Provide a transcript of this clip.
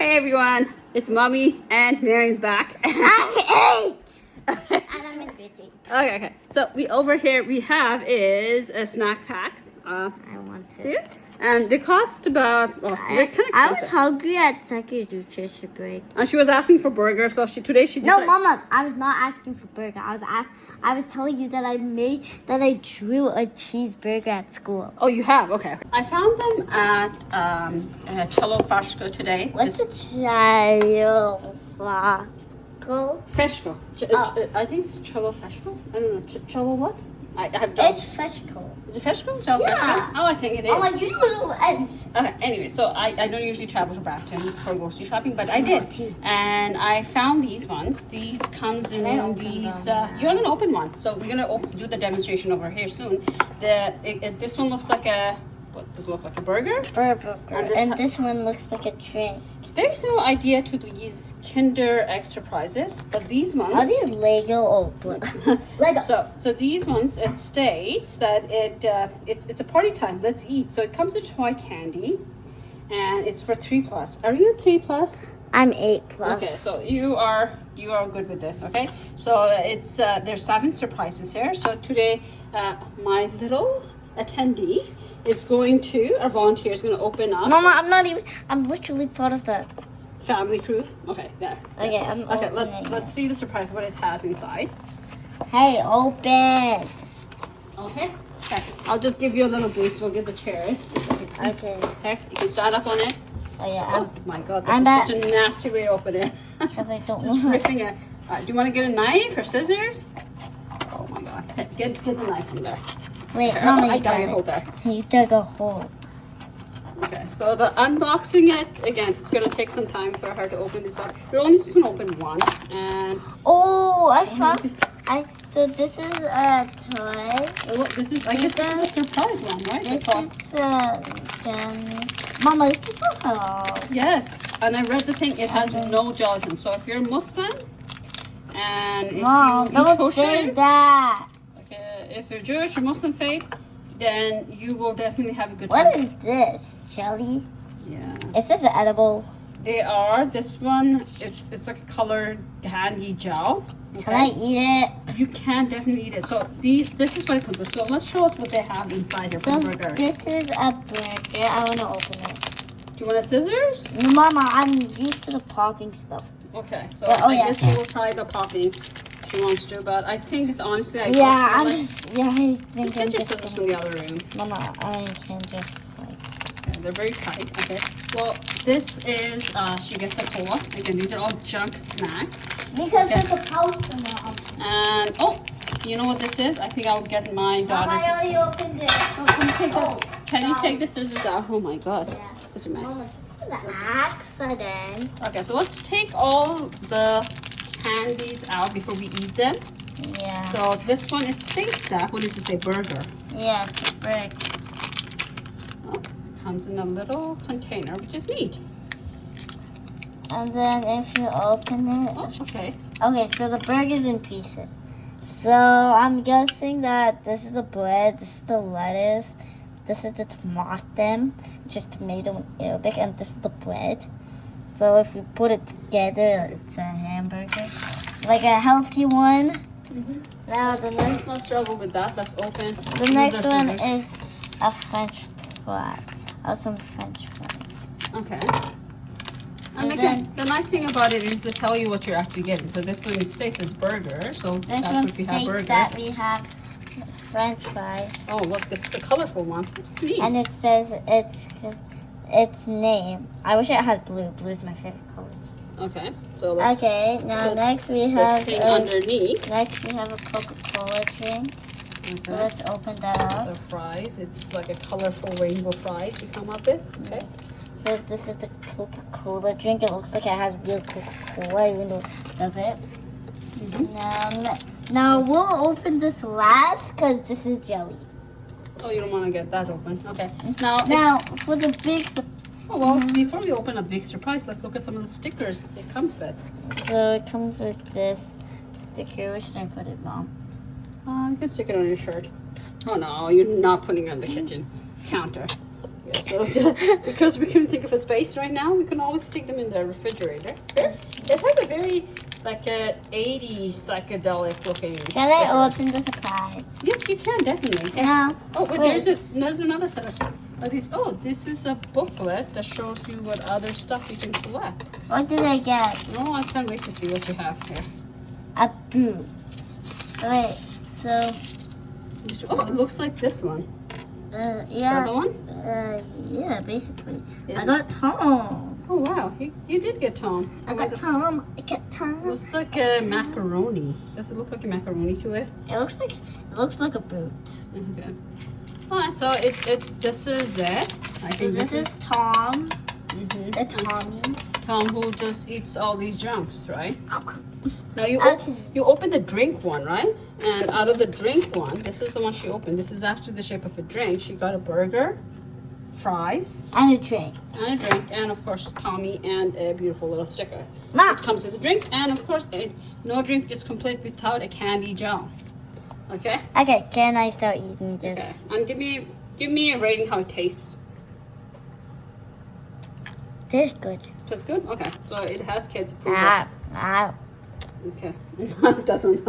Hey everyone, it's Mommy and Marion's back. I'm 8! And I'm in grade 8. Okay. So over here we have is a snack packs. I want to. Here. And they cost about, they're kind of expensive. I was hungry at second nutrition break. And she was asking for burgers, so today she just No, Mama, I was not asking for burger. I was telling you that I drew a cheeseburger at school. Oh, you have? Okay. I found them at Cello Fresco today. What's a Cello Fresco? Fresco. I think it's Cello Fresco. I don't know. Cello what? I have It's Fresco. Is it Fresco? Cello Yeah. Fresco? Oh, I think it is. Oh, you don't know. Okay, anyway, so I don't usually travel to Brampton for grocery shopping, but I did. And I found these ones. These comes in these, you're gonna open one. So we're gonna do the demonstration over here soon. This one looks like a, what does it look like, a burger? Burger. And this one looks like a tray. It's very similar idea to these Kinder Extra Prizes, but these ones... Are these Lego or Lego? So these ones, it states that it's a party time. Let's eat. So it comes with toy candy, and it's for 3+. Are you 3+? I'm 8+. Okay, so you are good with this. Okay, so it's there's 7 surprises here. So today, my little attendee is going to, our volunteer is going to open up. Mama, I'm literally part of the family crew. Okay, there. Okay, okay. Let's see the surprise, what it has inside. Hey, open. Okay. I'll just give you a little boost. We'll give the chair. Okay. Here, you can stand up on it. Oh yeah. Oh my God, that's such a nasty way to open it. Because I don't Just know. ripping it. Do you want to get a knife or scissors? Oh my God, get the knife from there. Wait, Here, Mama, I got a hold there. You dug a hole. Okay, so the unboxing it, again, it's going to take some time for her to open this up. You're only just going to open one. And oh, I found, so this is a toy. Oh, look, this is, I guess this is a surprise one, right? This is, Mama, this is so hello. Yes, and I read the thing, it has no gelatin. So if you're a Muslim, and if Mom, you eat don't kosher, say that. if you're Jewish or Muslim faith, then you will definitely have a good time. What is this? Jelly? Yeah. Is this edible? They are. This one, it's like a colored candy gel. Okay? Can I eat it? You can definitely eat it. So this is what it comes with. So let's show us what they have inside here for So the burger. this is a burger. I want to open it. Do you want a scissors? No, Mama, I'm used to the popping stuff. Okay. So Well, I guess she will try the popping. She wants to, but I think it's honestly. I just get your scissors from the other room. Mama, I can just like. Okay, they're very tight. Okay. Well, this is she gets a cola. Again, these are all junk snacks. Because there's a poster, Mom. And oh, you know what this is? I think I'll get my daughter. Mama, I already opened it. Oh, can you take the scissors out? Oh my God, such a mess. Mama, the accident. Okay, so let's take all the candies out before we eat them. Yeah. So this one, it states that. What does it say? Burger. Yeah, it's a brick. Oh, comes in a little container, which is neat. And then if you open it. Oh, okay. Okay, so the burger's in pieces. So I'm guessing that this is the bread, this is the lettuce, this is the tomato, which is tomato in Arabic, and this is the bread. So if you put it together, it's a hamburger, like a healthy one. Mm-hmm. Now the next, Let's not struggle with that. Let's open. the next one is a French fry. Some French fries. Okay. So And again, the nice thing about it is they tell you what you're actually getting. So this one states as burger, so This that's one what we have states burger. that we have French fries. Oh, look, this is a colorful one. This is neat. And it says its name. I wish it had blue. Blue is my favorite color. Okay, so let's Okay, now put next we the have thing underneath. next we have a Coca-Cola drink. So Okay. let's open that up. The fries. It's like a colorful rainbow fries you come up with. Okay. So this is the Coca-Cola drink. It looks like it has real Coca-Cola, even though it doesn't. Now we'll open this last because this is jelly. Oh, you don't want to get that open. Okay. Now for the big. Oh, well, before we open a big surprise, let's look at some of the stickers it comes with. So it comes with this sticker. Where should I put it, Mom? You can stick it on your shirt. Oh no, you're not putting it on the kitchen counter. Yeah, so because we couldn't think of a space right now, we can always stick them in the refrigerator. It has a very like a 80s psychedelic looking. Can I open the surprise? Yes, you can definitely. No. Oh, but Wait. there's another set of these. Oh, this is a booklet that shows you what other stuff you can collect. What did I get? Oh, I can't wait to see what you have here. A boot. Wait, so Oh, it looks like this one. yeah. Is that the one? Yeah, basically. I It's- got Tom. Oh wow, you did get Tom. I got Tom. I got Tom. Looks like a macaroni. Does it look like a macaroni to it? It looks like a boot. Okay. Alright, so this is it. I So think this is Tom. Mhm. The Tommy. Tom who just eats all these junks, right? Now Okay. you open the drink one, right? And out of the drink one, this is the one she opened. This is actually the shape of a drink. She got a burger, fries, And a drink. and a drink, and of course Tommy and a beautiful little sticker. Ma. It comes with the drink, and of course no drink is complete without a candy gel. Okay? Okay, can I start eating this? Okay. And give me a rating how it tastes. Tastes good. Tastes good? Okay. So it has kids approval. Ah, ah. Okay. It doesn't.